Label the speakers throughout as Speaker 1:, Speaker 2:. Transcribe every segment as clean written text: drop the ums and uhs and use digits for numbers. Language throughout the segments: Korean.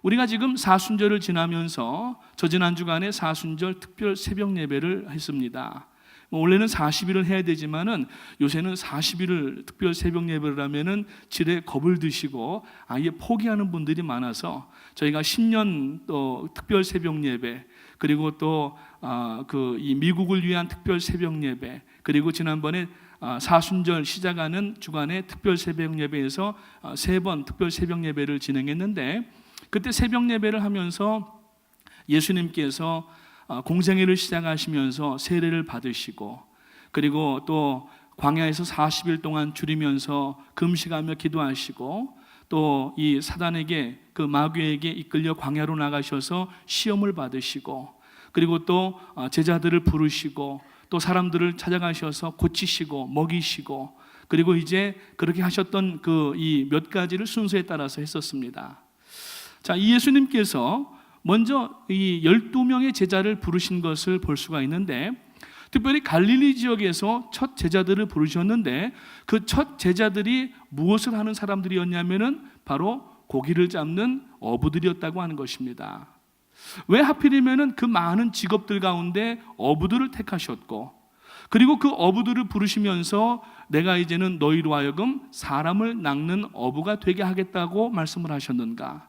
Speaker 1: 우리가 지금 사순절을 지나면서 저지난 주간에 사순절 특별 새벽 예배를 했습니다. 원래는 40일을 해야 되지만은 요새는 40일을 특별 새벽 예배를 하면은 지레 겁을 드시고 아예 포기하는 분들이 많아서 저희가 신년 또 특별 새벽 예배, 그리고 또 이 미국을 위한 특별 새벽 예배, 그리고 지난번에 사순절 시작하는 주간에 특별 새벽 예배에서 3번 특별 새벽 예배를 진행했는데, 그때 새벽 예배를 하면서 예수님께서 공생애를 시작하시면서 세례를 받으시고, 그리고 또 광야에서 40일 동안 줄이면서 금식하며 기도하시고, 또 이 사단에게, 그 마귀에게 이끌려 광야로 나가셔서 시험을 받으시고, 그리고 또 제자들을 부르시고, 또 사람들을 찾아가셔서 고치시고 먹이시고, 그리고 이제 그렇게 하셨던 그 이 몇 가지를 순서에 따라서 했었습니다. 자, 이 예수님께서 먼저 이 12명의 제자를 부르신 것을 볼 수가 있는데, 특별히 갈릴리 지역에서 첫 제자들을 부르셨는데, 그 첫 제자들이 무엇을 하는 사람들이었냐면은 바로 고기를 잡는 어부들이었다고 하는 것입니다. 왜 하필이면은 그 많은 직업들 가운데 어부들을 택하셨고, 그리고 그 어부들을 부르시면서 내가 이제는 너희로 하여금 사람을 낚는 어부가 되게 하겠다고 말씀을 하셨는가?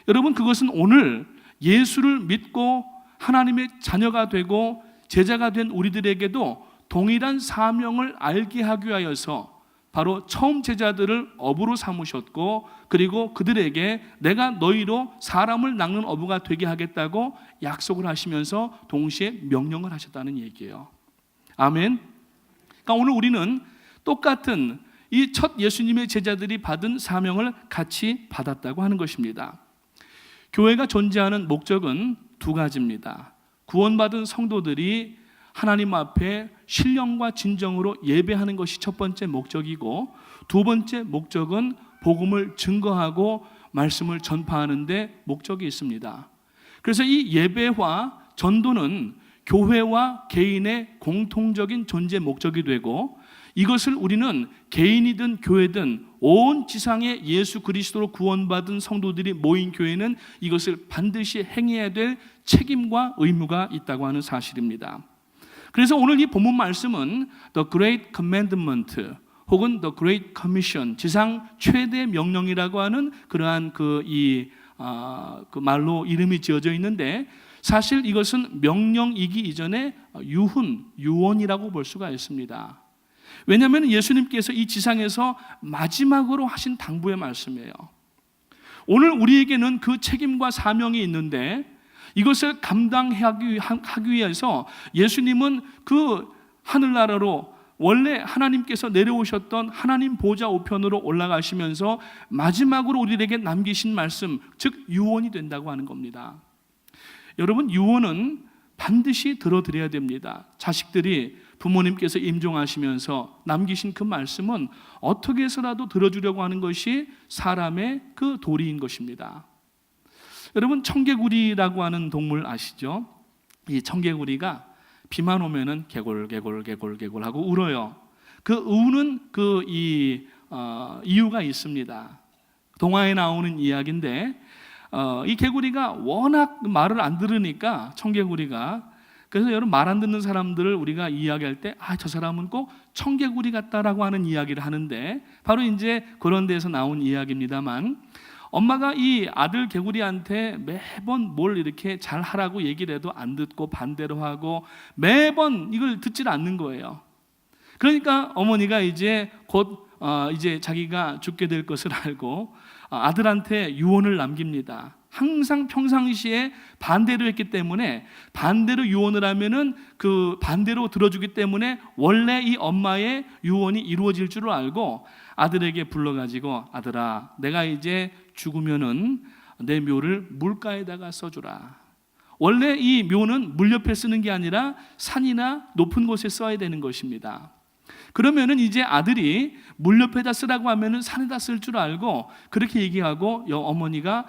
Speaker 1: 여러분, 그것은 오늘 예수를 믿고 하나님의 자녀가 되고 제자가 된 우리들에게도 동일한 사명을 알게 하기 위하여서 바로 처음 제자들을 어부로 삼으셨고, 그리고 그들에게 내가 너희로 사람을 낚는 어부가 되게 하겠다고 약속을 하시면서 동시에 명령을 하셨다는 얘기예요. 아멘. 그러니까 오늘 우리는 똑같은 이 첫 예수님의 제자들이 받은 사명을 같이 받았다고 하는 것입니다. 교회가 존재하는 목적은 2가지입니다. 구원받은 성도들이 하나님 앞에 신령과 진정으로 예배하는 것이 첫 번째 목적이고, 2번째 목적은 복음을 증거하고 말씀을 전파하는 데 목적이 있습니다. 그래서 이 예배와 전도는 교회와 개인의 공통적인 존재 목적이 되고, 이것을 우리는 개인이든 교회든 온 지상에 예수 그리스도로 구원받은 성도들이 모인 교회는 이것을 반드시 행해야 될 책임과 의무가 있다고 하는 사실입니다. 그래서 오늘 이 본문 말씀은 The Great Commandment 혹은 The Great Commission, 지상 최대 명령이라고 하는 그러한 그 말로 이름이 지어져 있는데, 사실 이것은 명령이기 이전에 유언이라고 볼 수가 있습니다. 왜냐하면 예수님께서 이 지상에서 마지막으로 하신 당부의 말씀이에요. 오늘 우리에게는 그 책임과 사명이 있는데, 이것을 감당하기 위해서 예수님은 그 하늘나라로 원래 하나님께서 내려오셨던 하나님 보좌 우편으로 올라가시면서 마지막으로 우리에게 남기신 말씀, 즉 유언이 된다고 하는 겁니다. 여러분, 유언은 반드시 들어드려야 됩니다. 자식들이 부모님께서 임종하시면서 남기신 그 말씀은 어떻게 해서라도 들어주려고 하는 것이 사람의 그 도리인 것입니다. 여러분, 청개구리라고 하는 동물 아시죠? 이 청개구리가 비만 오면은 개골 하고 울어요. 그 우는 이유가 있습니다. 동화에 나오는 이야기인데, 이 개구리가 워낙 말을 안 들으니까 청개구리가, 그래서 여러분 말 안 듣는 사람들을 우리가 이야기할 때 저 사람은 꼭 청개구리 같다라고 하는 이야기를 하는데, 바로 이제 그런 데서 나온 이야기입니다만, 엄마가 이 아들 개구리한테 매번 뭘 이렇게 잘 하라고 얘기를 해도 안 듣고 반대로 하고 매번 이걸 듣질 않는 거예요. 그러니까 어머니가 이제 곧 이제 자기가 죽게 될 것을 알고 아들한테 유언을 남깁니다. 항상 평상시에 반대로 했기 때문에, 반대로 유언을 하면은 그 반대로 들어주기 때문에 원래 이 엄마의 유언이 이루어질 줄을 알고 아들에게 불러가지고, 아들아, 내가 이제 죽으면은 내 묘를 물가에다가 써주라. 원래 이 묘는 물 옆에 쓰는 게 아니라 산이나 높은 곳에 써야 되는 것입니다. 그러면은 이제 아들이 물 옆에다 쓰라고 하면은 산에다 쓸 줄 알고 그렇게 얘기하고, 어머니가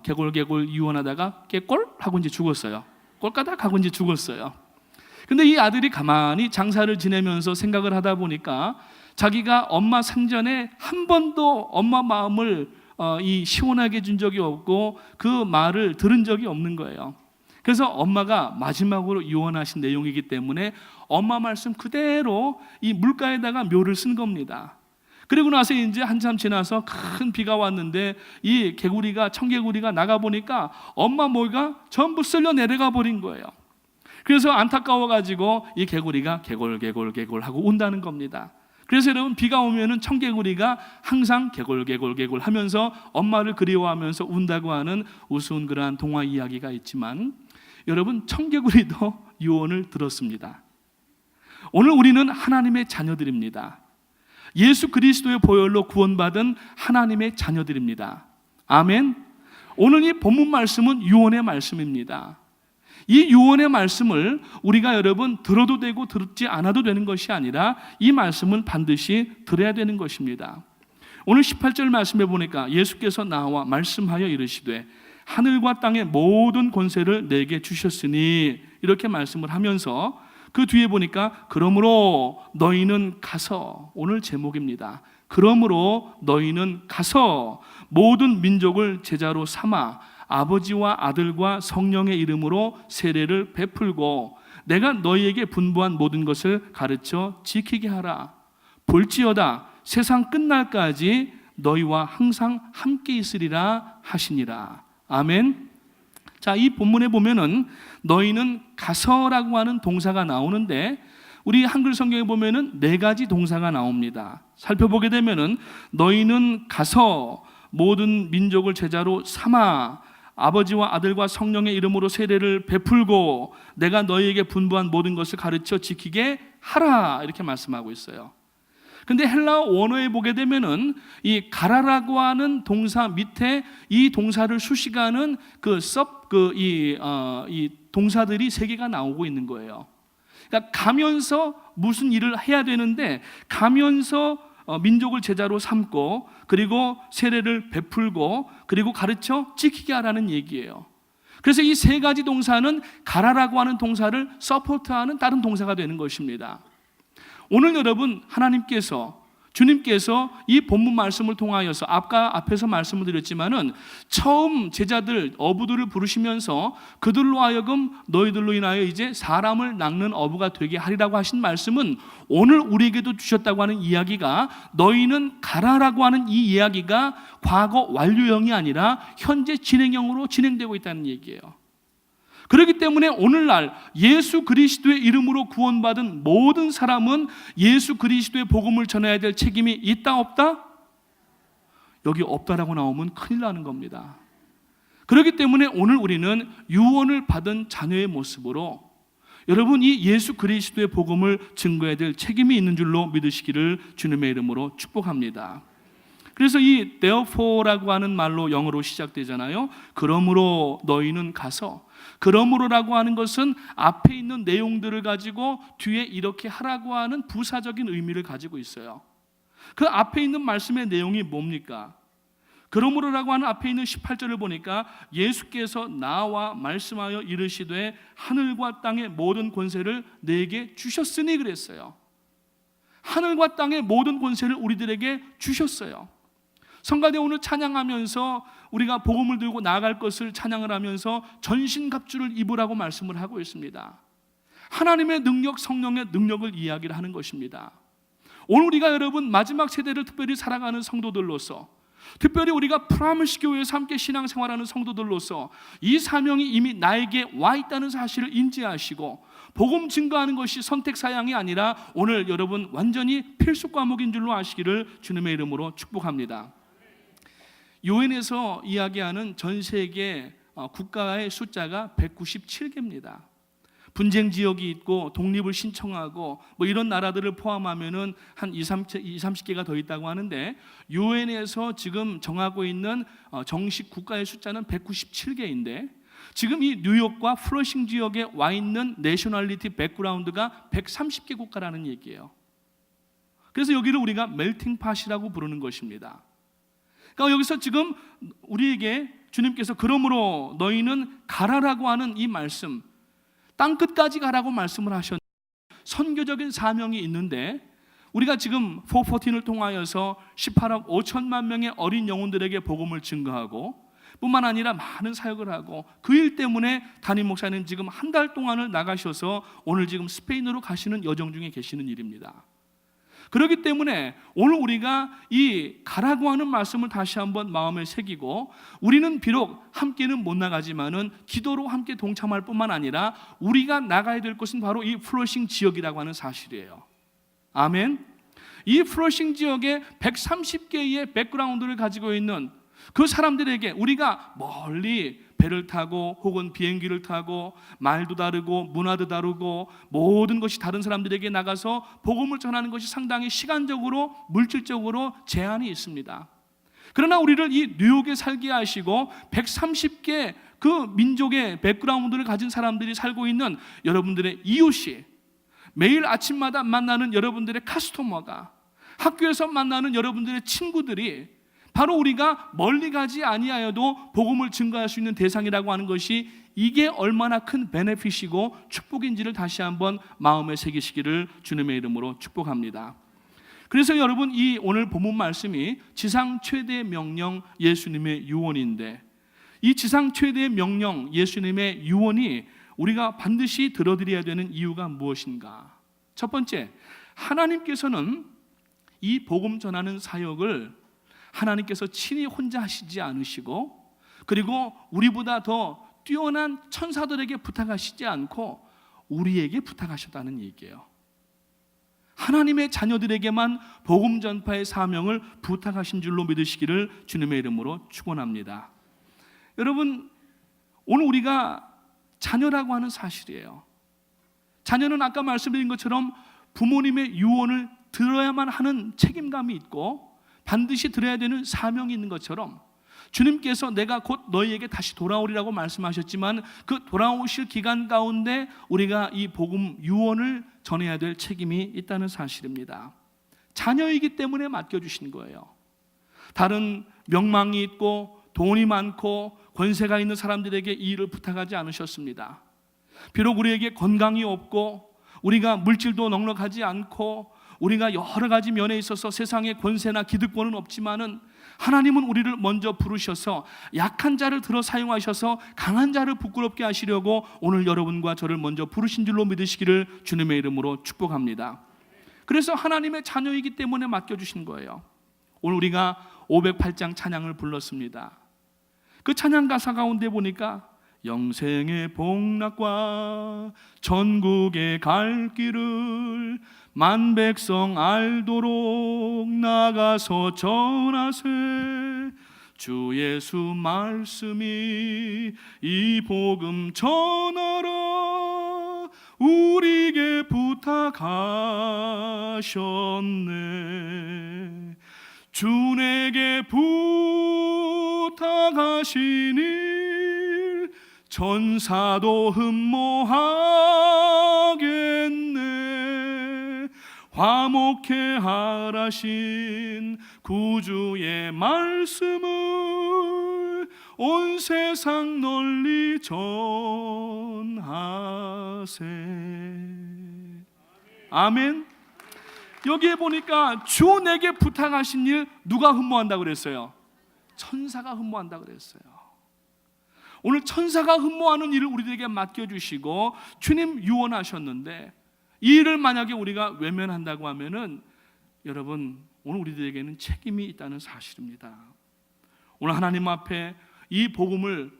Speaker 1: 개골 유언하다가 깨꼴 하고 이제 죽었어요. 꼴까닥 하고 이제 죽었어요. 근데 이 아들이 가만히 장사를 지내면서 생각을 하다 보니까 자기가 엄마 생전에 한 번도 엄마 마음을 이 시원하게 준 적이 없고 그 말을 들은 적이 없는 거예요. 그래서 엄마가 마지막으로 유언하신 내용이기 때문에 엄마 말씀 그대로 이 물가에다가 묘를 쓴 겁니다. 그리고 나서 이제 한참 지나서 큰 비가 왔는데 이 청개구리가 나가 보니까 엄마 모이가 전부 쓸려 내려가 버린 거예요. 그래서 안타까워 가지고 이 개구리가 개골 하고 운다는 겁니다. 그래서 여러분, 비가 오면은 청개구리가 항상 개골 하면서 엄마를 그리워하면서 운다고 하는 우스운 그러한 동화 이야기가 있지만, 여러분, 청개구리도 유언을 들었습니다. 오늘 우리는 하나님의 자녀들입니다. 예수 그리스도의 보혈로 구원받은 하나님의 자녀들입니다. 아멘. 오늘 이 본문 말씀은 유언의 말씀입니다. 이 유언의 말씀을 우리가 여러분 들어도 되고 듣지 않아도 되는 것이 아니라 이 말씀은 반드시 들어야 되는 것입니다. 오늘 18절 말씀에 보니까 예수께서 나와 말씀하여 이르시되 하늘과 땅의 모든 권세를 내게 주셨으니, 이렇게 말씀을 하면서 그 뒤에 보니까 그러므로 너희는 가서, 오늘 제목입니다. 그러므로 너희는 가서 모든 민족을 제자로 삼아 아버지와 아들과 성령의 이름으로 세례를 베풀고 내가 너희에게 분부한 모든 것을 가르쳐 지키게 하라. 볼지어다 세상 끝날까지 너희와 항상 함께 있으리라 하시니라. 아멘. 자, 이 본문에 보면은 너희는 가서라고 하는 동사가 나오는데, 우리 한글 성경에 보면은 4가지 동사가 나옵니다. 살펴보게 되면은 너희는 가서 모든 민족을 제자로 삼아 아버지와 아들과 성령의 이름으로 세례를 베풀고 내가 너희에게 분부한 모든 것을 가르쳐 지키게 하라, 이렇게 말씀하고 있어요. 근데 헬라어 원어에 보게 되면은 이 가라라고 하는 동사 밑에 이 동사를 수식하는 이 동사들이 3개가 나오고 있는 거예요. 그러니까 가면서 무슨 일을 해야 되는데, 가면서 민족을 제자로 삼고 그리고 세례를 베풀고 그리고 가르쳐 지키게 하라는 얘기예요. 그래서 이 3가지 동사는 가라라고 하는 동사를 서포트하는 다른 동사가 되는 것입니다. 오늘 여러분, 주님께서 이 본문 말씀을 통하여서 앞에서 말씀을 드렸지만은 처음 제자들, 어부들을 부르시면서 그들로 하여금 너희들로 인하여 이제 사람을 낚는 어부가 되게 하리라고 하신 말씀은 오늘 우리에게도 주셨다고 하는 이야기가, 너희는 가라라고 하는 이 이야기가 과거 완료형이 아니라 현재 진행형으로 진행되고 있다는 얘기예요. 그렇기 때문에 오늘날 예수 그리스도의 이름으로 구원받은 모든 사람은 예수 그리스도의 복음을 전해야 될 책임이 있다 없다? 여기 없다라고 나오면 큰일 나는 겁니다. 그렇기 때문에 오늘 우리는 유언을 받은 자녀의 모습으로 여러분 이 예수 그리스도의 복음을 증거해야 될 책임이 있는 줄로 믿으시기를 주님의 이름으로 축복합니다. 그래서 이 therefore라고 하는 말로 영어로 시작되잖아요. 그러므로 너희는 가서, 그러므로라고 하는 것은 앞에 있는 내용들을 가지고 뒤에 이렇게 하라고 하는 부사적인 의미를 가지고 있어요. 그 앞에 있는 말씀의 내용이 뭡니까? 그러므로라고 하는 앞에 있는 18절을 보니까 예수께서 나와 말씀하여 이르시되 하늘과 땅의 모든 권세를 내게 주셨으니 그랬어요. 하늘과 땅의 모든 권세를 우리들에게 주셨어요. 성가대 오늘 찬양하면서 우리가 복음을 들고 나아갈 것을 찬양을 하면서 전신갑주를 입으라고 말씀을 하고 있습니다. 하나님의 능력, 성령의 능력을 이야기를 하는 것입니다. 오늘 우리가 여러분 마지막 세대를 특별히 살아가는 성도들로서, 특별히 우리가 프라미스 교회에서 함께 신앙생활하는 성도들로서 이 사명이 이미 나에게 와 있다는 사실을 인지하시고 복음 증거하는 것이 선택사양이 아니라 오늘 여러분 완전히 필수 과목인 줄로 아시기를 주님의 이름으로 축복합니다. 유엔에서 이야기하는 전 세계 국가의 숫자가 197개입니다. 분쟁 지역이 있고 독립을 신청하고 뭐 이런 나라들을 포함하면은 한 30개가 더 있다고 하는데, 유엔에서 지금 정하고 있는 정식 국가의 숫자는 197개인데 지금 이 뉴욕과 플러싱 지역에 와 있는 내셔널리티 백그라운드가 130개 국가라는 얘기예요. 그래서 여기를 우리가 멜팅 팟이라고 부르는 것입니다. 그러니까 여기서 지금 우리에게 주님께서 그러므로 너희는 가라라고 하는 이 말씀, 땅끝까지 가라고 말씀을 하셨는데 선교적인 사명이 있는데 우리가 지금 414을 통하여서 18억 5천만 명의 어린 영혼들에게 복음을 증거하고 뿐만 아니라 많은 사역을 하고 그 일 때문에 담임 목사님 지금 한 달 동안을 나가셔서 오늘 지금 스페인으로 가시는 여정 중에 계시는 일입니다. 그렇기 때문에 오늘 우리가 이 가라고 하는 말씀을 다시 한번 마음에 새기고 우리는 비록 함께는 못 나가지만은 기도로 함께 동참할 뿐만 아니라 우리가 나가야 될 곳은 바로 이 플러싱 지역이라고 하는 사실이에요. 아멘. 이 플러싱 지역에 130개의 백그라운드를 가지고 있는 그 사람들에게 우리가 멀리 배를 타고 혹은 비행기를 타고 말도 다르고 문화도 다르고 모든 것이 다른 사람들에게 나가서 복음을 전하는 것이 상당히 시간적으로 물질적으로 제한이 있습니다. 그러나 우리를 이 뉴욕에 살게 하시고 130개 그 민족의 백그라운드를 가진 사람들이 살고 있는 여러분들의 이웃이, 매일 아침마다 만나는 여러분들의 카스토머가, 학교에서 만나는 여러분들의 친구들이 바로 우리가 멀리 가지 아니하여도 복음을 증거할 수 있는 대상이라고 하는 것이 이게 얼마나 큰 베네핏이고 축복인지를 다시 한번 마음에 새기시기를 주님의 이름으로 축복합니다. 그래서 여러분, 이 오늘 본문 말씀이 지상 최대의 명령 예수님의 유언인데, 이 지상 최대의 명령 예수님의 유언이 우리가 반드시 들어드려야 되는 이유가 무엇인가? 첫 번째, 하나님께서는 이 복음 전하는 사역을 하나님께서 친히 혼자 하시지 않으시고, 그리고 우리보다 더 뛰어난 천사들에게 부탁하시지 않고 우리에게 부탁하셨다는 얘기예요. 하나님의 자녀들에게만 복음 전파의 사명을 부탁하신 줄로 믿으시기를 주님의 이름으로 축원합니다. 여러분, 오늘 우리가 자녀라고 하는 사실이에요. 자녀는 아까 말씀드린 것처럼 부모님의 유언을 들어야만 하는 책임감이 있고 반드시 들어야 되는 사명이 있는 것처럼 주님께서 내가 곧 너희에게 다시 돌아오리라고 말씀하셨지만 그 돌아오실 기간 가운데 우리가 이 복음 유언을 전해야 될 책임이 있다는 사실입니다. 자녀이기 때문에 맡겨주신 거예요. 다른 명망이 있고 돈이 많고 권세가 있는 사람들에게 이 일을 부탁하지 않으셨습니다. 비록 우리에게 건강이 없고 우리가 물질도 넉넉하지 않고 우리가 여러 가지 면에 있어서 세상에 권세나 기득권은 없지만은 하나님은 우리를 먼저 부르셔서 약한 자를 들어 사용하셔서 강한 자를 부끄럽게 하시려고 오늘 여러분과 저를 먼저 부르신 줄로 믿으시기를 주님의 이름으로 축복합니다. 그래서 하나님의 자녀이기 때문에 맡겨주신 거예요. 오늘 우리가 508장 찬양을 불렀습니다. 그 찬양 가사 가운데 보니까 영생의 복락과 전국의 갈 길을 만 백성 알도록 나가서 전하세. 주 예수 말씀이 이 복음 전하라 우리에게 부탁하셨네. 주 내게 부탁하신 일 천사도 흠모하겠네. 화목해 하라신 구주의 말씀을 온 세상 널리 전하세. 아멘. 여기에 보니까 주 내게 부탁하신 일 누가 흠모한다고 그랬어요? 천사가 흠모한다고 그랬어요. 오늘 천사가 흠모하는 일을 우리들에게 맡겨주시고 주님 유언하셨는데 이 일을 만약에 우리가 외면한다고 하면은 여러분 오늘 우리들에게는 책임이 있다는 사실입니다. 오늘 하나님 앞에 이 복음을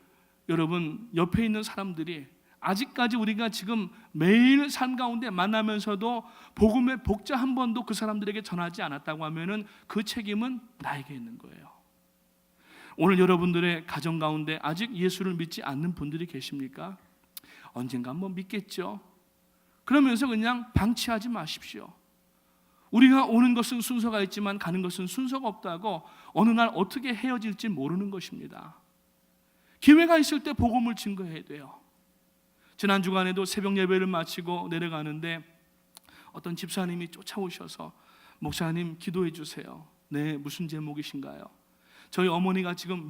Speaker 1: 여러분 옆에 있는 사람들이 아직까지 우리가 지금 매일 삶 가운데 만나면서도 복음의 복자 한 번도 그 사람들에게 전하지 않았다고 하면은 그 책임은 나에게 있는 거예요. 오늘 여러분들의 가정 가운데 아직 예수를 믿지 않는 분들이 계십니까? 언젠가 한번 믿겠죠. 그러면서 그냥 방치하지 마십시오. 우리가 오는 것은 순서가 있지만 가는 것은 순서가 없다고 어느 날 어떻게 헤어질지 모르는 것입니다. 기회가 있을 때 복음을 증거해야 돼요. 지난 주간에도 새벽 예배를 마치고 내려가는데 어떤 집사님이 쫓아오셔서 목사님 기도해 주세요. 네, 무슨 제목이신가요? 저희 어머니가 지금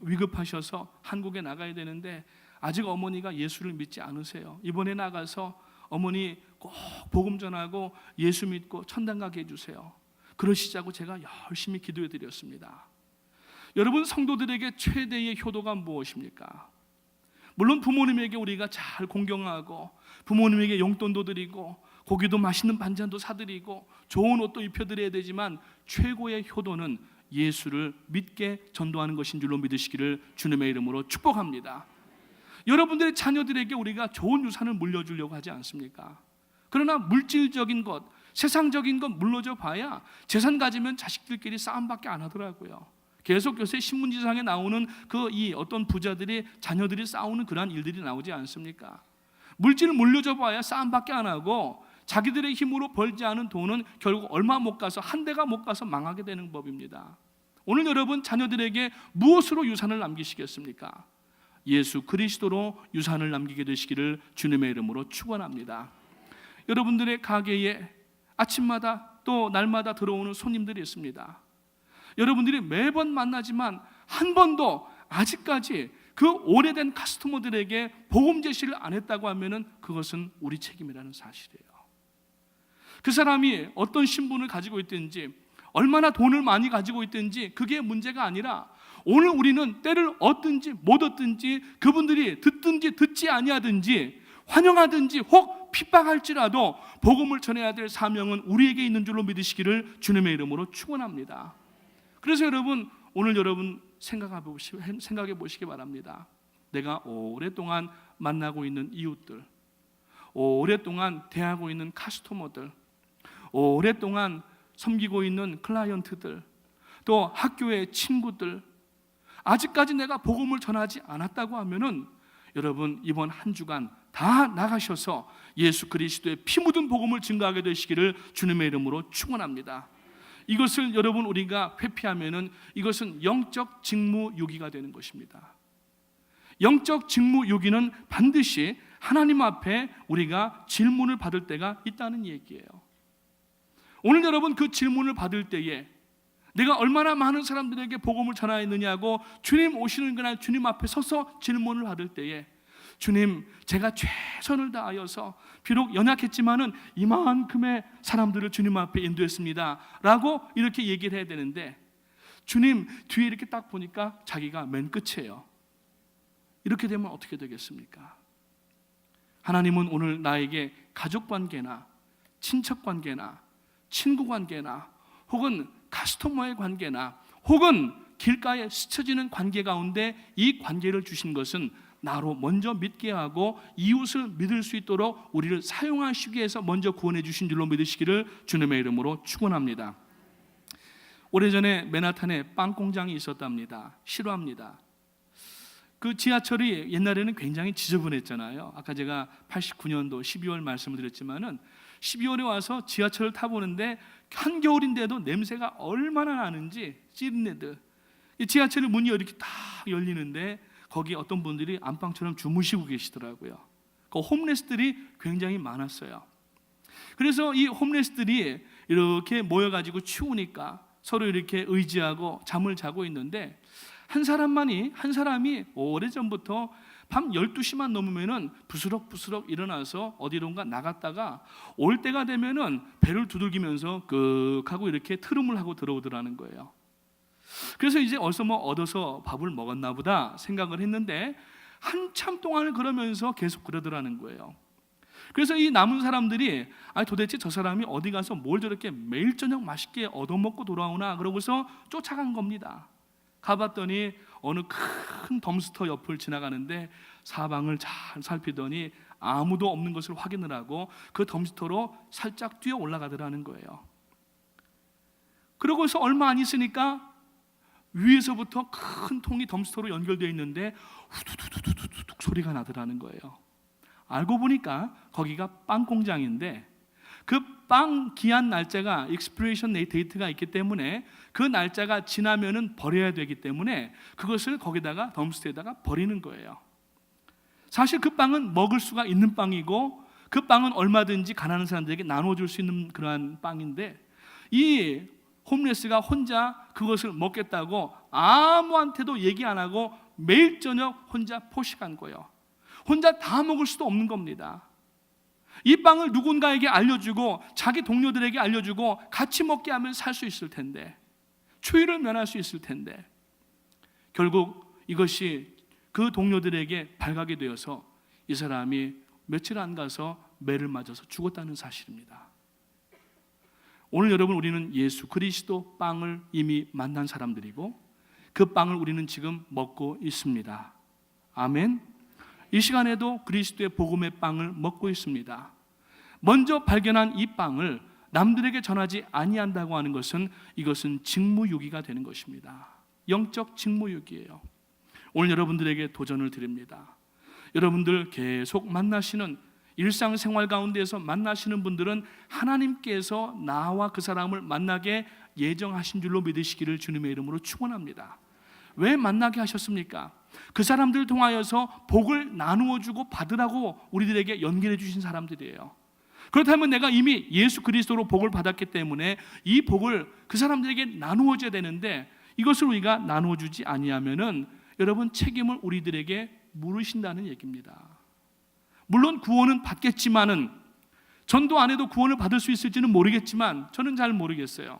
Speaker 1: 위급하셔서 한국에 나가야 되는데 아직 어머니가 예수를 믿지 않으세요. 이번에 나가서 어머니 꼭 복음 전하고 예수 믿고 천당 가게 해주세요. 그러시자고 제가 열심히 기도해 드렸습니다. 여러분, 성도들에게 최대의 효도가 무엇입니까? 물론 부모님에게 우리가 잘 공경하고 부모님에게 용돈도 드리고 고기도 맛있는 반찬도 사드리고 좋은 옷도 입혀드려야 되지만 최고의 효도는 예수를 믿게 전도하는 것인 줄로 믿으시기를 주님의 이름으로 축복합니다. 여러분들의 자녀들에게 우리가 좋은 유산을 물려주려고 하지 않습니까? 그러나 물질적인 것, 세상적인 것 물려줘 봐야 재산 가지면 자식들끼리 싸움밖에 안 하더라고요. 계속 요새 신문지상에 나오는 이 어떤 부자들이 자녀들이 싸우는 그러한 일들이 나오지 않습니까? 물질을 물려줘 봐야 싸움밖에 안 하고 자기들의 힘으로 벌지 않은 돈은 결국 얼마 못 가서 한 대가 못 가서 망하게 되는 법입니다. 오늘 여러분 자녀들에게 무엇으로 유산을 남기시겠습니까? 예수 그리스도로 유산을 남기게 되시기를 주님의 이름으로 축원합니다. 여러분들의 가게에 아침마다 또 날마다 들어오는 손님들이 있습니다. 여러분들이 매번 만나지만 한 번도 아직까지 그 오래된 커스터머들에게 복음 제시를 안 했다고 하면은 그것은 우리 책임이라는 사실이에요. 그 사람이 어떤 신분을 가지고 있든지 얼마나 돈을 많이 가지고 있든지 그게 문제가 아니라 오늘 우리는 때를 얻든지 못 얻든지 그분들이 듣든지 듣지 아니하든지 환영하든지 혹 핍박할지라도 복음을 전해야 될 사명은 우리에게 있는 줄로 믿으시기를 주님의 이름으로 축원합니다. 그래서 여러분 오늘 여러분 생각해 보시기 바랍니다. 내가 오랫동안 만나고 있는 이웃들, 오랫동안 대하고 있는 커스터머들, 오랫동안 섬기고 있는 클라이언트들, 또 학교의 친구들, 아직까지 내가 복음을 전하지 않았다고 하면은 여러분 이번 한 주간 다 나가셔서 예수 그리스도의 피 묻은 복음을 증거하게 되시기를 주님의 이름으로 축원합니다. 이것을 여러분 우리가 회피하면은 이것은 영적 직무유기가 되는 것입니다. 영적 직무유기는 반드시 하나님 앞에 우리가 질문을 받을 때가 있다는 얘기예요. 오늘 여러분 그 질문을 받을 때에 내가 얼마나 많은 사람들에게 복음을 전하였느냐고 주님 오시는 그날 주님 앞에 서서 질문을 받을 때에 주님, 제가 최선을 다하여서 비록 연약했지만은 이만큼의 사람들을 주님 앞에 인도했습니다 라고 이렇게 얘기를 해야 되는데 주님 뒤에 이렇게 딱 보니까 자기가 맨 끝이에요. 이렇게 되면 어떻게 되겠습니까? 하나님은 오늘 나에게 가족관계나 친척관계나 친구관계나 혹은 커스터머의 관계나 혹은 길가에 스쳐지는 관계 가운데 이 관계를 주신 것은 나로 먼저 믿게 하고 이웃을 믿을 수 있도록 우리를 사용하시기 위해서 먼저 구원해 주신 줄로 믿으시기를 주님의 이름으로 축원합니다. 오래전에 맨하탄에 빵 공장이 있었답니다. 싫어합니다. 그 지하철이 옛날에는 굉장히 지저분했잖아요. 아까 제가 89년도 12월 말씀을 드렸지만은 12월에 와서 지하철을 타보는데 한겨울인데도 냄새가 얼마나 나는지 찌른애들. 이 지하철의 문이 이렇게 딱 열리는데 거기 어떤 분들이 안방처럼 주무시고 계시더라고요. 그 홈레스들이 굉장히 많았어요. 그래서 이 홈레스들이 이렇게 모여가지고 추우니까 서로 이렇게 의지하고 잠을 자고 있는데 한 사람이 오래전부터 밤 12시만 넘으면은 부스럭부스럭 일어나서 어디론가 나갔다가 올 때가 되면은 배를 두들기면서 끄 하고 이렇게 트름을 하고 들어오더라는 거예요. 그래서 이제 어디서 얻어서 밥을 먹었나 보다 생각을 했는데 한참 동안을 그러면서 계속 그러더라는 거예요. 그래서 이 남은 사람들이 도대체 저 사람이 어디 가서 뭘 저렇게 매일 저녁 맛있게 얻어먹고 돌아오나 그러고서 쫓아간 겁니다. 가봤더니 어느 큰 덤스터 옆을 지나가는데 사방을 잘 살피더니 아무도 없는 것을 확인을 하고 그 덤스터로 살짝 뛰어 올라가더라는 거예요. 그러고서 얼마 안 있으니까 위에서부터 큰 통이 덤스터로 연결되어 있는데 후두두두두둑 소리가 나더라는 거예요. 알고 보니까 거기가 빵 공장인데 그 빵 기한 날짜가 expiration date가 있기 때문에 그 날짜가 지나면은 버려야 되기 때문에 그것을 거기다가 덤스터에다가 버리는 거예요. 사실 그 빵은 먹을 수가 있는 빵이고 그 빵은 얼마든지 가난한 사람들에게 나눠줄 수 있는 그러한 빵인데 이 홈레스가 혼자 그것을 먹겠다고 아무한테도 얘기 안 하고 매일 저녁 혼자 포식한 거예요. 혼자 다 먹을 수도 없는 겁니다. 이 빵을 누군가에게 알려주고 자기 동료들에게 알려주고 같이 먹게 하면 살 수 있을 텐데, 추위를 면할 수 있을 텐데, 결국 이것이 그 동료들에게 발각이 되어서 이 사람이 며칠 안 가서 매를 맞아서 죽었다는 사실입니다. 오늘 여러분, 우리는 예수 그리스도 빵을 이미 만난 사람들이고 그 빵을 우리는 지금 먹고 있습니다. 아멘. 이 시간에도 그리스도의 복음의 빵을 먹고 있습니다. 먼저 발견한 이 빵을 남들에게 전하지 아니한다고 하는 것은, 이것은 직무유기가 되는 것입니다. 영적 직무유기예요. 오늘 여러분들에게 도전을 드립니다. 여러분들 계속 만나시는 일상생활 가운데에서 만나시는 분들은 하나님께서 나와 그 사람을 만나게 예정하신 줄로 믿으시기를 주님의 이름으로 축원합니다. 왜 만나게 하셨습니까? 그 사람들을 통하여서 복을 나누어 주고 받으라고 우리들에게 연결해 주신 사람들이에요. 그렇다면 내가 이미 예수 그리스도로 복을 받았기 때문에 이 복을 그 사람들에게 나누어 줘야 되는데, 이것을 우리가 나누어 주지 아니하면은 여러분, 책임을 우리들에게 물으신다는 얘기입니다. 물론 구원은 받겠지만은, 전도 안 해도 구원을 받을 수 있을지는 모르겠지만, 저는 잘 모르겠어요.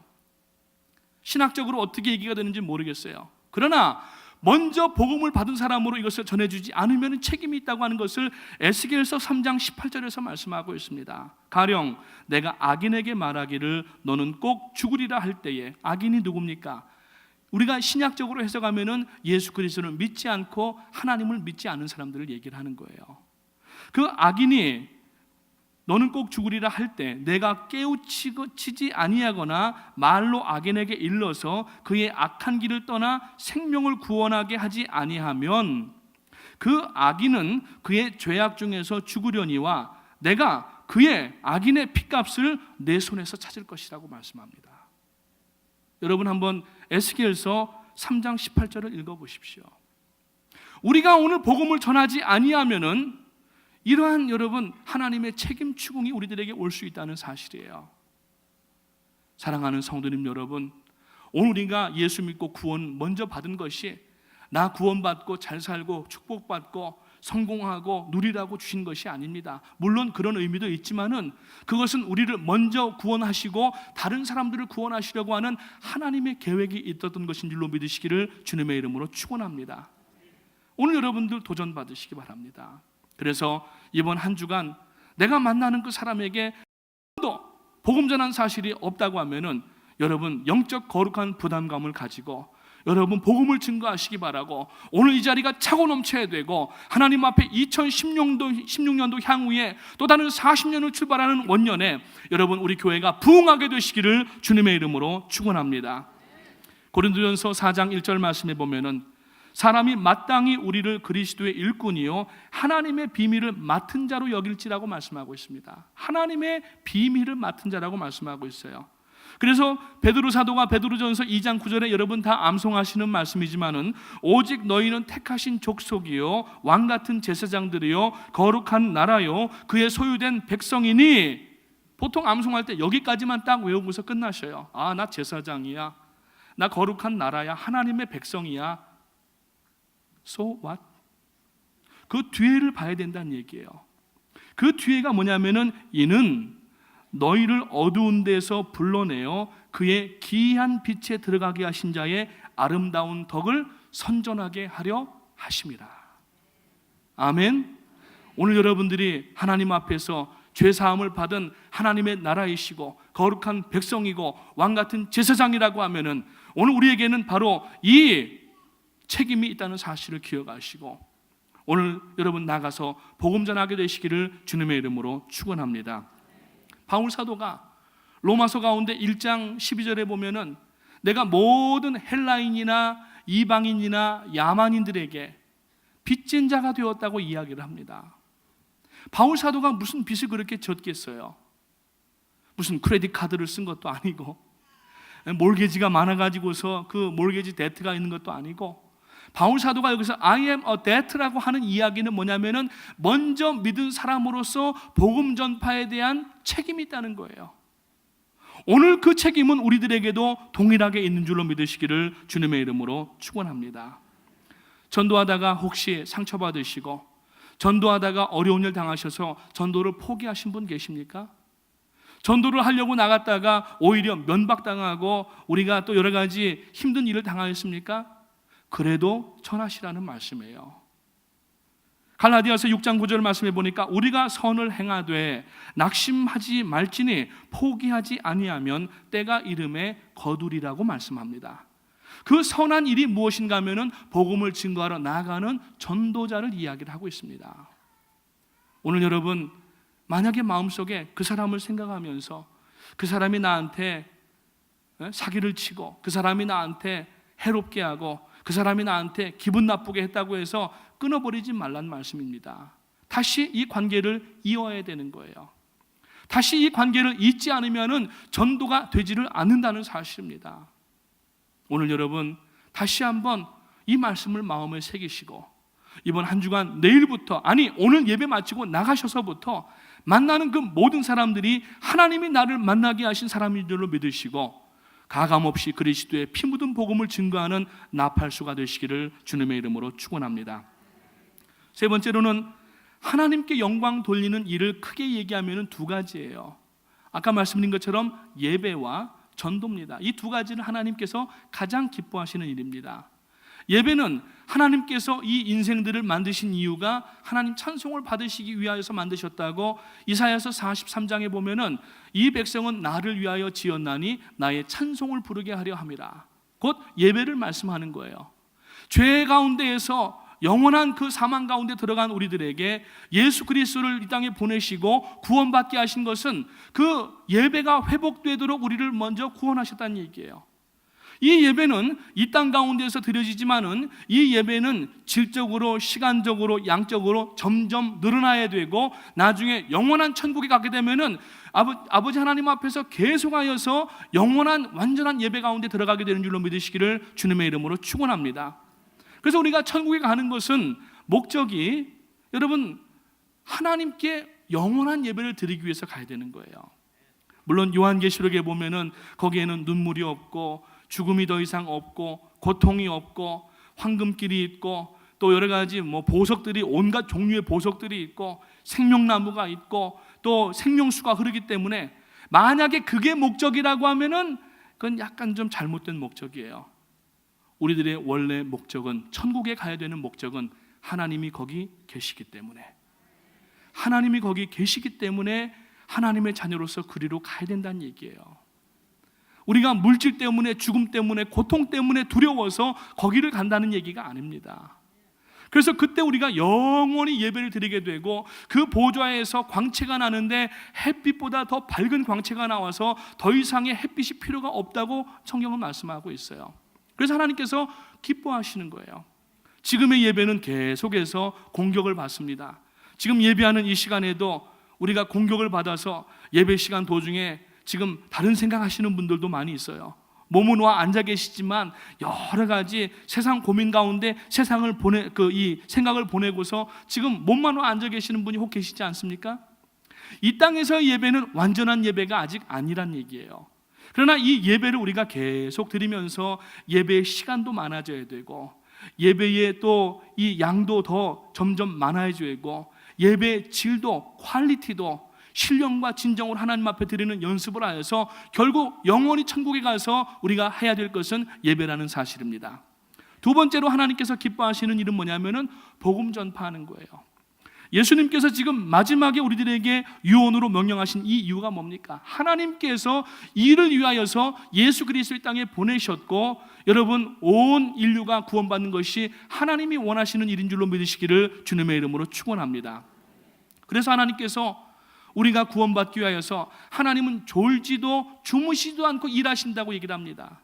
Speaker 1: 신학적으로 어떻게 얘기가 되는지 모르겠어요. 그러나 먼저 복음을 받은 사람으로 이것을 전해주지 않으면 책임이 있다고 하는 것을 에스겔서 3장 18절에서 말씀하고 있습니다. 가령 내가 악인에게 말하기를 너는 꼭 죽으리라 할 때에, 악인이 누굽니까? 우리가 신약적으로 해석하면은 예수 그리스도를 믿지 않고 하나님을 믿지 않은 사람들을 얘기를 하는 거예요. 그 악인이 너는 꼭 죽으리라 할 때 내가 깨우치지 아니하거나 말로 악인에게 일러서 그의 악한 길을 떠나 생명을 구원하게 하지 아니하면 그 악인은 그의 죄악 중에서 죽으려니와 내가 그의 악인의 핏값을 내 손에서 찾을 것이라고 말씀합니다. 여러분, 한번 에스겔서 3장 18절을 읽어보십시오. 우리가 오늘 복음을 전하지 아니하면은 이러한 여러분, 하나님의 책임 추궁이 우리들에게 올 수 있다는 사실이에요. 사랑하는 성도님 여러분, 오늘 우리가 예수 믿고 구원 먼저 받은 것이 나 구원받고 잘 살고 축복받고 성공하고 누리라고 주신 것이 아닙니다. 물론 그런 의미도 있지만은 그것은 우리를 먼저 구원하시고 다른 사람들을 구원하시려고 하는 하나님의 계획이 있었던 것인 줄로 믿으시기를 주님의 이름으로 축원합니다. 오늘 여러분들 도전 받으시기 바랍니다. 그래서 이번 한 주간 내가 만나는 그 사람에게 또 복음 전한 사실이 없다고 하면은 여러분, 영적 거룩한 부담감을 가지고 여러분 복음을 증거하시기 바라고, 오늘 이 자리가 차고 넘쳐야 되고 하나님 앞에 2016년도 향후에 또 다른 40년을 출발하는 원년에 여러분, 우리 교회가 부흥하게 되시기를 주님의 이름으로 축원합니다. 고린도전서 4장 1절 말씀에 보면은 사람이 마땅히 우리를 그리스도의 일꾼이요 하나님의 비밀을 맡은 자로 여길지라고 말씀하고 있습니다. 하나님의 비밀을 맡은 자라고 말씀하고 있어요. 그래서 베드로 사도가 베드로전서 2장 9절에 여러분 다 암송하시는 말씀이지만은 오직 너희는 택하신 족속이요 왕 같은 제사장들이요 거룩한 나라요 그의 소유된 백성이니, 보통 암송할 때 여기까지만 딱 외우고서 끝나셔요. 아, 나 제사장이야, 나 거룩한 나라야, 하나님의 백성이야. So what? 그 뒤에를 봐야 된다는 얘기예요. 그 뒤에가 뭐냐면은 이는 너희를 어두운 데서 불러내어 그의 기이한 빛에 들어가게 하신 자의 아름다운 덕을 선전하게 하려 하심이라. 아멘. 오늘 여러분들이 하나님 앞에서 죄사함을 받은 하나님의 나라이시고 거룩한 백성이고 왕같은 제사장이라고 하면은 오늘 우리에게는 바로 이 책임이 있다는 사실을 기억하시고 오늘 여러분 나가서 복음 전하게 되시기를 주님의 이름으로 축원합니다. 바울 사도가 로마서 가운데 1장 12절에 보면은 내가 모든 헬라인이나 이방인이나 야만인들에게 빚진 자가 되었다고 이야기를 합니다. 바울 사도가 무슨 빚을 그렇게 졌겠어요? 무슨 크레딧 카드를 쓴 것도 아니고 몰개지가 많아가지고서 그 몰개지 데트가 있는 것도 아니고, 바울 사도가 여기서 I am a debt라고 하는 이야기는 뭐냐면은 먼저 믿은 사람으로서 복음 전파에 대한 책임이 있다는 거예요. 오늘 그 책임은 우리들에게도 동일하게 있는 줄로 믿으시기를 주님의 이름으로 축원합니다. 전도하다가 혹시 상처받으시고 전도하다가 어려운 일 당하셔서 전도를 포기하신 분 계십니까? 전도를 하려고 나갔다가 오히려 면박당하고 우리가 또 여러 가지 힘든 일을 당하였습니까? 그래도 전하시라는 말씀이에요. 갈라디아서 6장 9절 말씀해 보니까 우리가 선을 행하되 낙심하지 말지니 포기하지 아니하면 때가 이름에 거두리라고 말씀합니다. 그 선한 일이 무엇인가 하면은 복음을 증거하러 나아가는 전도자를 이야기를 하고 있습니다. 오늘 여러분, 만약에 마음속에 그 사람을 생각하면서 그 사람이 나한테 사기를 치고 그 사람이 나한테 해롭게 하고 그 사람이 나한테 기분 나쁘게 했다고 해서 끊어버리지 말라는 말씀입니다. 다시 이 관계를 이어야 되는 거예요. 다시 이 관계를 잊지 않으면은 전도가 되지를 않는다는 사실입니다. 오늘 여러분, 다시 한번 이 말씀을 마음에 새기시고 이번 한 주간 내일부터, 아니 오늘 예배 마치고 나가셔서부터 만나는 그 모든 사람들이 하나님이 나를 만나게 하신 사람인 줄로 믿으시고 가감없이 그리스도의 피 묻은 복음을 증거하는 나팔수가 되시기를 주님의 이름으로 축원합니다. 세 번째로는 하나님께 영광 돌리는 일을 크게 얘기하면 두 가지예요. 아까 말씀드린 것처럼 예배와 전도입니다. 이 두 가지를 하나님께서 가장 기뻐하시는 일입니다. 예배는 하나님께서 이 인생들을 만드신 이유가 하나님 찬송을 받으시기 위하여서 만드셨다고 이사야서 43장에 보면은 이 백성은 나를 위하여 지었나니 나의 찬송을 부르게 하려 함이라. 곧 예배를 말씀하는 거예요. 죄 가운데에서 영원한 그 사망 가운데 들어간 우리들에게 예수 그리스도를 이 땅에 보내시고 구원받게 하신 것은 그 예배가 회복되도록 우리를 먼저 구원하셨다는 얘기예요. 이 예배는 이 땅 가운데서 드려지지만은 이 예배는 질적으로, 시간적으로, 양적으로 점점 늘어나야 되고 나중에 영원한 천국에 가게 되면은 아버지 하나님 앞에서 계속하여서 영원한 완전한 예배 가운데 들어가게 되는 줄로 믿으시기를 주님의 이름으로 축원합니다. 그래서 우리가 천국에 가는 것은 목적이 여러분 하나님께 영원한 예배를 드리기 위해서 가야 되는 거예요. 물론 요한계시록에 보면은 거기에는 눈물이 없고 죽음이 더 이상 없고 고통이 없고 황금길이 있고 또 여러 가지 보석들이 온갖 종류의 보석들이 있고 생명나무가 있고 또 생명수가 흐르기 때문에 만약에 그게 목적이라고 하면은 그건 약간 좀 잘못된 목적이에요. 우리들의 원래 목적은 천국에 가야 되는 목적은 하나님이 거기 계시기 때문에 하나님이 거기 계시기 때문에 하나님의 자녀로서 그리로 가야 된다는 얘기예요. 우리가 물질 때문에 죽음 때문에 고통 때문에 두려워서 거기를 간다는 얘기가 아닙니다. 그래서 그때 우리가 영원히 예배를 드리게 되고 그 보좌에서 광채가 나는데 햇빛보다 더 밝은 광채가 나와서 더 이상의 햇빛이 필요가 없다고 성경은 말씀하고 있어요. 그래서 하나님께서 기뻐하시는 거예요. 지금의 예배는 계속해서 공격을 받습니다. 지금 예배하는 이 시간에도 우리가 공격을 받아서 예배 시간 도중에 지금 다른 생각하시는 분들도 많이 있어요. 몸은 와 앉아 계시지만 여러 가지 세상 고민 가운데 세상을 이 생각을 보내고서 지금 몸만 와 앉아 계시는 분이 혹 계시지 않습니까? 이 땅에서의 예배는 완전한 예배가 아직 아니란 얘기예요. 그러나 이 예배를 우리가 계속 드리면서 예배의 시간도 많아져야 되고 예배의 또 이 양도 더 점점 많아져야 되고 예배의 질도 퀄리티도 신령과 진정으로 하나님 앞에 드리는 연습을 하여서 결국 영원히 천국에 가서 우리가 해야 될 것은 예배라는 사실입니다. 두 번째로 하나님께서 기뻐하시는 일은 뭐냐면은 복음 전파하는 거예요. 예수님께서 지금 마지막에 우리들에게 유언으로 명령하신 이 이유가 뭡니까? 하나님께서 이를 위하여서 예수 그리스도 이 땅에 보내셨고 여러분 온 인류가 구원받는 것이 하나님이 원하시는 일인 줄로 믿으시기를 주님의 이름으로 축원합니다. 그래서 하나님께서 우리가 구원받기 위하여서 하나님은 졸지도 주무시지도 않고 일하신다고 얘기를 합니다.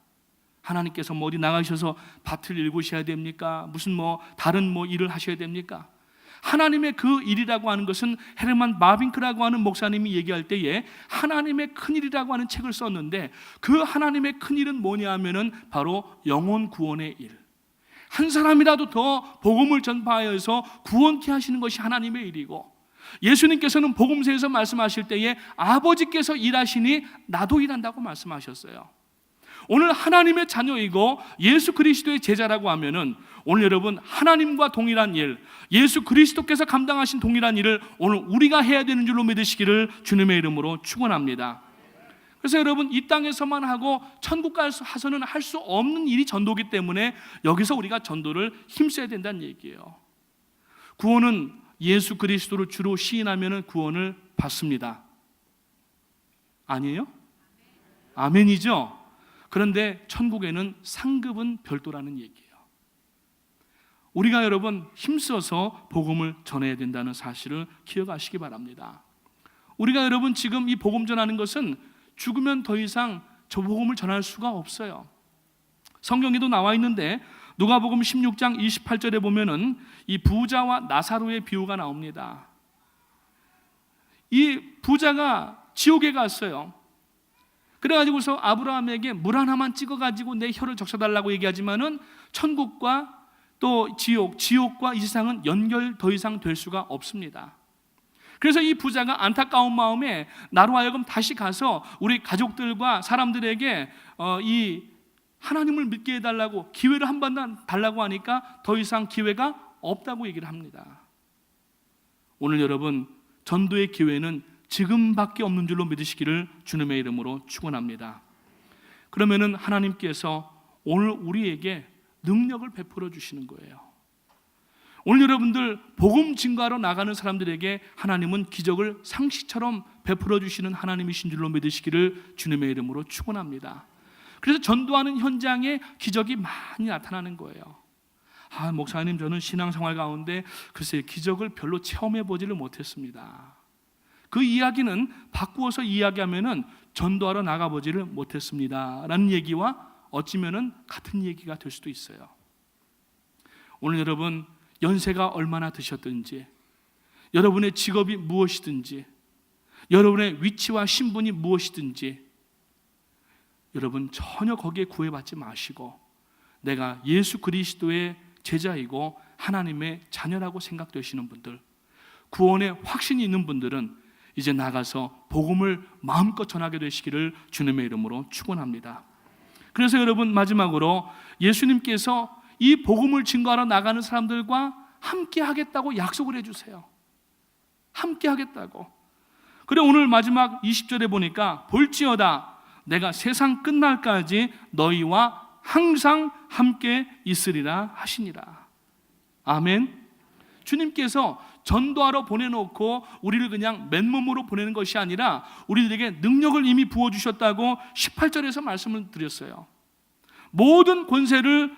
Speaker 1: 하나님께서 어디 나가셔서 밭을 일구셔야 됩니까? 무슨 다른 일을 하셔야 됩니까? 하나님의 그 일이라고 하는 것은 헤르만 바빙크라고 하는 목사님이 얘기할 때에 하나님의 큰일이라고 하는 책을 썼는데 그 하나님의 큰일은 뭐냐 하면은 바로 영혼 구원의 일. 한 사람이라도 더 복음을 전파하여서 구원케 하시는 것이 하나님의 일이고 예수님께서는 복음서에서 말씀하실 때에 아버지께서 일하시니 나도 일한다고 말씀하셨어요. 오늘 하나님의 자녀이고 예수 그리스도의 제자라고 하면은 오늘 여러분 하나님과 동일한 일, 예수 그리스도께서 감당하신 동일한 일을 오늘 우리가 해야 되는 줄로 믿으시기를 주님의 이름으로 축원합니다. 그래서 여러분 이 땅에서만 하고 천국 가서는 할 수 없는 일이 전도이기 때문에 여기서 우리가 전도를 힘써야 된다는 얘기예요. 구원은 예수 그리스도를 주로 시인하면 구원을 받습니다. 아니에요? 아멘이죠? 그런데 천국에는 상급은 별도라는 얘기예요. 우리가 여러분 힘써서 복음을 전해야 된다는 사실을 기억하시기 바랍니다. 우리가 여러분 지금 이 복음 전하는 것은 죽으면 더 이상 저 복음을 전할 수가 없어요. 성경에도 나와 있는데 누가복음 16장 28절에 보면은 이 부자와 나사로의 비유가 나옵니다. 이 부자가 지옥에 갔어요. 그래가지고서 아브라함에게 물 하나만 찍어가지고 내 혀를 적셔달라고 얘기하지만은 천국과 또 지옥과 이 세상은 연결 더 이상 될 수가 없습니다. 그래서 이 부자가 안타까운 마음에 나로 하여금 다시 가서 우리 가족들과 사람들에게 이 하나님을 믿게 해달라고 기회를 한 번 달라고 하니까 더 이상 기회가 없다고 얘기를 합니다. 오늘 여러분 전도의 기회는 지금밖에 없는 줄로 믿으시기를 주님의 이름으로 축원합니다. 그러면은 하나님께서 오늘 우리에게 능력을 베풀어 주시는 거예요. 오늘 여러분들 복음 증거하러 나가는 사람들에게 하나님은 기적을 상시처럼 베풀어 주시는 하나님이신 줄로 믿으시기를 주님의 이름으로 축원합니다. 그래서 전도하는 현장에 기적이 많이 나타나는 거예요. 목사님 저는 신앙생활 가운데 글쎄 기적을 별로 체험해 보지를 못했습니다. 그 이야기는 바꾸어서 이야기하면은 전도하러 나가보지를 못했습니다 라는 얘기와 어찌면은 같은 얘기가 될 수도 있어요. 오늘 여러분 연세가 얼마나 드셨든지, 여러분의 직업이 무엇이든지, 여러분의 위치와 신분이 무엇이든지 여러분 전혀 거기에 구애받지 마시고 내가 예수 그리스도의 제자이고 하나님의 자녀라고 생각되시는 분들, 구원의 확신이 있는 분들은 이제 나가서 복음을 마음껏 전하게 되시기를 주님의 이름으로 축원합니다. 그래서 여러분 마지막으로 예수님께서 이 복음을 증거하러 나가는 사람들과 함께 하겠다고 약속을 해주세요. 함께 하겠다고. 그래 오늘 마지막 20절에 보니까 볼지어다 내가 세상 끝날까지 너희와 항상 함께 있으리라 하시니라. 아멘. 주님께서 전도하러 보내놓고 우리를 그냥 맨몸으로 보내는 것이 아니라 우리들에게 능력을 이미 부어주셨다고 18절에서 말씀을 드렸어요. 모든 권세를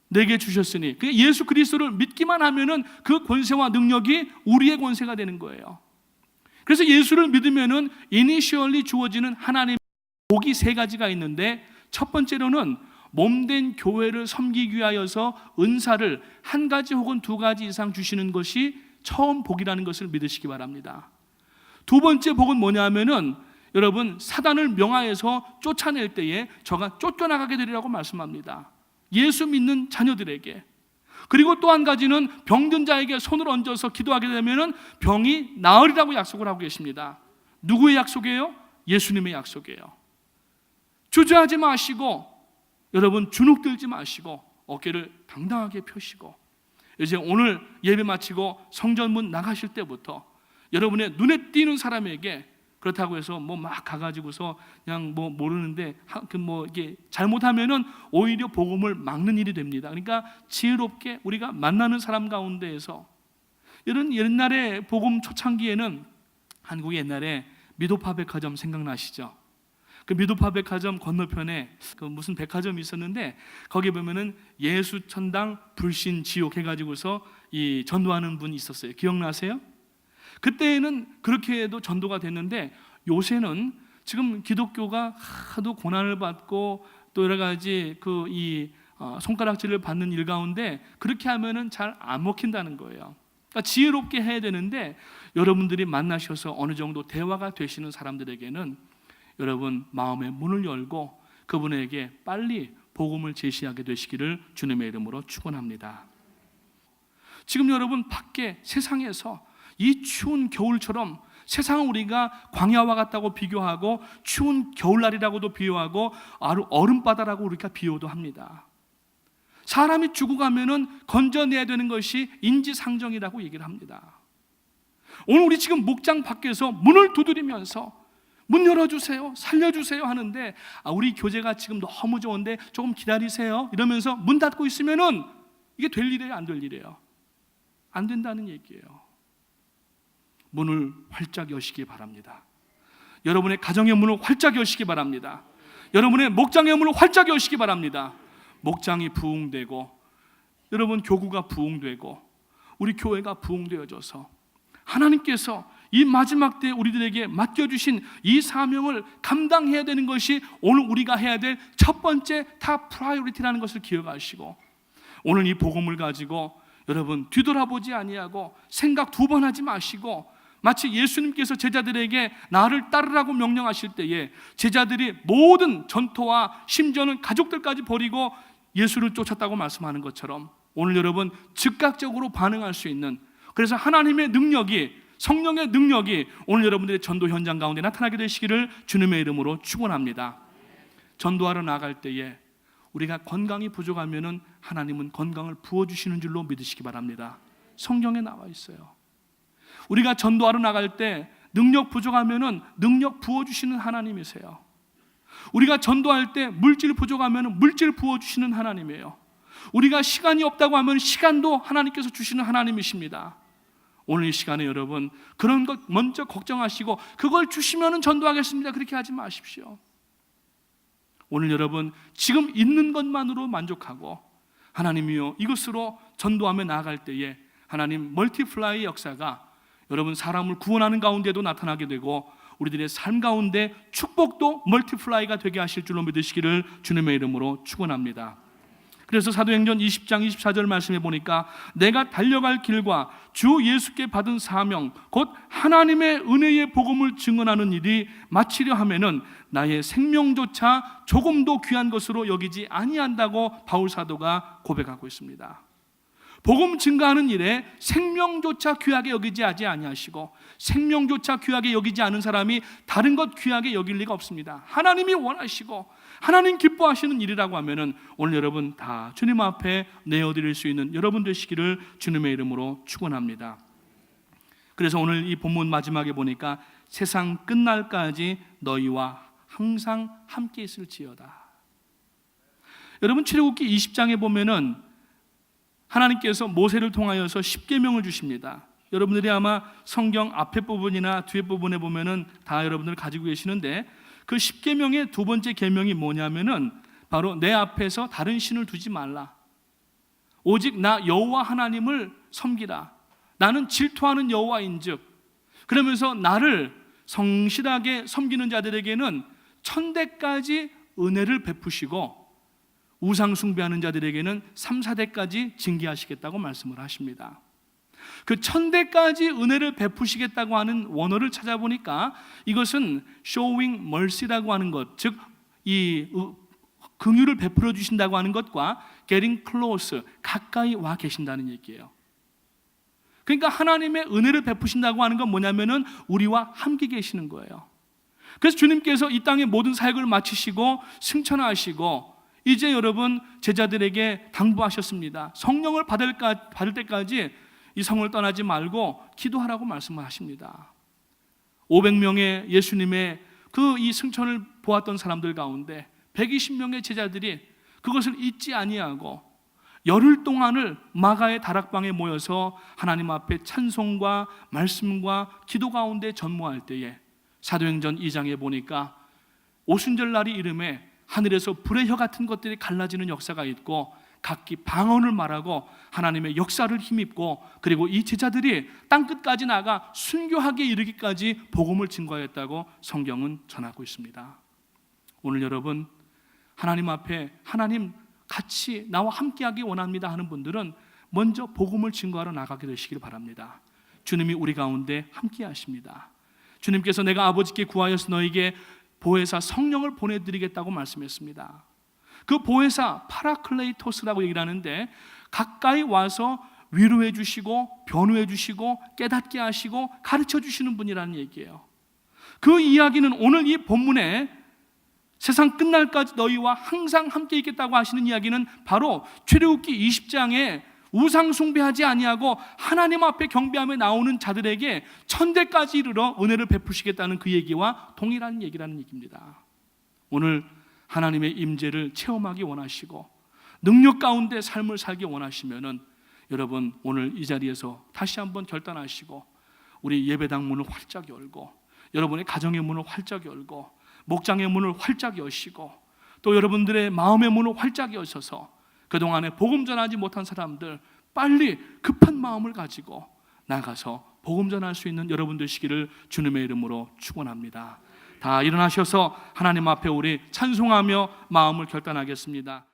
Speaker 1: 내게 주셨으니 예수 그리스도를 믿기만 하면은 그 권세와 능력이 우리의 권세가 되는 거예요. 그래서 예수를 믿으면은 이니셜리 주어지는 하나님의 복이 3가지가 있는데 첫 번째로는 몸된 교회를 섬기기 위하여서 은사를 1가지 혹은 2가지 이상 주시는 것이 처음 복이라는 것을 믿으시기 바랍니다. 2번째 복은 뭐냐면은 여러분 사단을 명하여서 쫓아낼 때에 저가 쫓겨나가게 되리라고 말씀합니다. 예수 믿는 자녀들에게. 그리고 또 한 가지는 병든 자에게 손을 얹어서 기도하게 되면은 병이 나으리라고 약속을 하고 계십니다. 누구의 약속이에요? 예수님의 약속이에요. 주저하지 마시고 여러분 주눅들지 마시고 어깨를 당당하게 펴시고 이제 오늘 예배 마치고 성전문 나가실 때부터 여러분의 눈에 띄는 사람에게 그렇다고 해서 뭐 막 가가지고서 그냥 뭐 모르는데 이게 잘못하면은 오히려 복음을 막는 일이 됩니다. 그러니까 지혜롭게 우리가 만나는 사람 가운데에서 이런 옛날에 복음 초창기에는 한국 옛날에 미도파 백화점 생각나시죠? 그 미도파 백화점 건너편에 그 무슨 백화점이 있었는데 거기 보면은 예수 천당 불신 지옥 해가지고서 이 전도하는 분이 있었어요. 기억나세요? 그때는 그렇게 해도 전도가 됐는데 요새는 지금 기독교가 하도 고난을 받고 또 여러 가지 손가락질을 받는 일 가운데 그렇게 하면은 잘 안 먹힌다는 거예요. 그러니까 지혜롭게 해야 되는데 여러분들이 만나셔서 어느 정도 대화가 되시는 사람들에게는 여러분 마음의 문을 열고 그분에게 빨리 복음을 제시하게 되시기를 주님의 이름으로 축원합니다. 지금 여러분 밖에 세상에서 이 추운 겨울처럼 세상은 우리가 광야와 같다고 비교하고 추운 겨울날이라고도 비유하고 얼음바다라고 우리가 비유도 합니다. 사람이 죽어가면은 건져내야 되는 것이 인지상정이라고 얘기를 합니다. 오늘 우리 지금 목장 밖에서 문을 두드리면서 문 열어주세요, 살려주세요 하는데 우리 교제가 지금 너무 좋은데 조금 기다리세요 이러면서 문 닫고 있으면은 이게 될 일이에요, 안 될 일이에요? 안 된다는 얘기예요. 문을 활짝 여시기 바랍니다. 여러분의 가정의 문을 활짝 여시기 바랍니다. 여러분의 목장의 문을 활짝 여시기 바랍니다. 목장이 부흥되고 여러분 교구가 부흥되고 우리 교회가 부흥되어져서 하나님께서 이 마지막 때 우리들에게 맡겨주신 이 사명을 감당해야 되는 것이 오늘 우리가 해야 될 첫 번째 탑 프라이어리티라는 것을 기억하시고 오늘 이 복음을 가지고 여러분 뒤돌아보지 아니하고 생각 두 번 하지 마시고 마치 예수님께서 제자들에게 나를 따르라고 명령하실 때에 제자들이 모든 전토와 심지어는 가족들까지 버리고 예수를 쫓았다고 말씀하는 것처럼 오늘 여러분 즉각적으로 반응할 수 있는, 그래서 하나님의 능력이, 성령의 능력이 오늘 여러분들의 전도 현장 가운데 나타나게 되시기를 주님의 이름으로 축원합니다. 전도하러 나갈 때에 우리가 건강이 부족하면은 하나님은 건강을 부어주시는 줄로 믿으시기 바랍니다. 성경에 나와 있어요. 우리가 전도하러 나갈 때 능력 부족하면은 능력 부어주시는 하나님이세요. 우리가 전도할 때 물질 부족하면은 물질 부어주시는 하나님이에요. 우리가 시간이 없다고 하면 시간도 하나님께서 주시는 하나님이십니다. 오늘 이 시간에 여러분 그런 것 먼저 걱정하시고 그걸 주시면은 전도하겠습니다 그렇게 하지 마십시오. 오늘 여러분 지금 있는 것만으로 만족하고 하나님이요 이것으로 전도하며 나아갈 때에 하나님 멀티플라이 역사가 여러분 사람을 구원하는 가운데도 나타나게 되고 우리들의 삶 가운데 축복도 멀티플라이가 되게 하실 줄로 믿으시기를 주님의 이름으로 축원합니다. 그래서 사도행전 20장 24절 말씀해 보니까 내가 달려갈 길과 주 예수께 받은 사명 곧 하나님의 은혜의 복음을 증언하는 일이 마치려 하면은 나의 생명조차 조금도 귀한 것으로 여기지 아니한다고 바울 사도가 고백하고 있습니다. 복음 증가하는 일에 생명조차 귀하게 여기지 아니하시고 생명조차 귀하게 여기지 않은 사람이 다른 것 귀하게 여길 리가 없습니다. 하나님이 원하시고 하나님 기뻐하시는 일이라고 하면은 오늘 여러분 다 주님 앞에 내어드릴 수 있는 여러분 되시기를 주님의 이름으로 축원합니다. 그래서 오늘 이 본문 마지막에 보니까 세상 끝날까지 너희와 항상 함께 있을지어다. 여러분 출애굽기 20장에 보면은 하나님께서 모세를 통하여서 10계명을 주십니다. 여러분들이 아마 성경 앞에 부분이나 뒤에 부분에 보면은 다 여러분들 가지고 계시는데 그 10계명의 두 번째 계명이 뭐냐면은 바로 내 앞에서 다른 신을 두지 말라. 오직 나 여호와 하나님을 섬기라. 나는 질투하는 여호와인즉. 그러면서 나를 성실하게 섬기는 자들에게는 천대까지 은혜를 베푸시고 우상 숭배하는 자들에게는 3, 4대까지 징계하시겠다고 말씀을 하십니다. 그 천대까지 은혜를 베푸시겠다고 하는 원어를 찾아보니까 이것은 showing mercy라고 하는 것, 즉 이 긍휼을 베풀어 주신다고 하는 것과 getting close, 가까이 와 계신다는 얘기예요. 그러니까 하나님의 은혜를 베푸신다고 하는 건 뭐냐면은 우리와 함께 계시는 거예요. 그래서 주님께서 이 땅의 모든 사역을 마치시고 승천하시고 이제 여러분 제자들에게 당부하셨습니다. 성령을 받을 때까지 이 성을 떠나지 말고 기도하라고 말씀을 하십니다. 500명의 예수님의 그 이 승천을 보았던 사람들 가운데 120명의 제자들이 그것을 잊지 아니하고 열흘 동안을 마가의 다락방에 모여서 하나님 앞에 찬송과 말씀과 기도 가운데 전무할 때에 사도행전 2장에 보니까 오순절 날이 이름에 하늘에서 불의 혀 같은 것들이 갈라지는 역사가 있고 각기 방언을 말하고 하나님의 역사를 힘입고 그리고 이 제자들이 땅끝까지 나가 순교하게 이르기까지 복음을 증거했다고 성경은 전하고 있습니다. 오늘 여러분 하나님 앞에 하나님 같이 나와 함께하기 원합니다 하는 분들은 먼저 복음을 증거하러 나가게 되시길 바랍니다. 주님이 우리 가운데 함께하십니다. 주님께서 내가 아버지께 구하여서 너에게 보혜사 성령을 보내드리겠다고 말씀했습니다. 그 보혜사 파라클레이토스라고 얘기를 하는데 가까이 와서 위로해 주시고 변호해 주시고 깨닫게 하시고 가르쳐 주시는 분이라는 얘기예요. 그 이야기는 오늘 이 본문에 세상 끝날까지 너희와 항상 함께 있겠다고 하시는 이야기는 바로 출애굽기 20장에 우상 숭배하지 아니하고 하나님 앞에 경배하며 나오는 자들에게 천대까지 이르러 은혜를 베푸시겠다는 그 얘기와 동일한 얘기라는 얘기입니다. 오늘 하나님의 임재를 체험하기 원하시고 능력 가운데 삶을 살기 원하시면은 여러분 오늘 이 자리에서 다시 한번 결단하시고 우리 예배당 문을 활짝 열고 여러분의 가정의 문을 활짝 열고 목장의 문을 활짝 여시고 또 여러분들의 마음의 문을 활짝 여셔서 그동안에 복음 전하지 못한 사람들 빨리 급한 마음을 가지고 나가서 복음 전할 수 있는 여러분 되시기를 주님의 이름으로 축원합니다. 다 일어나셔서 하나님 앞에 우리 찬송하며 마음을 결단하겠습니다.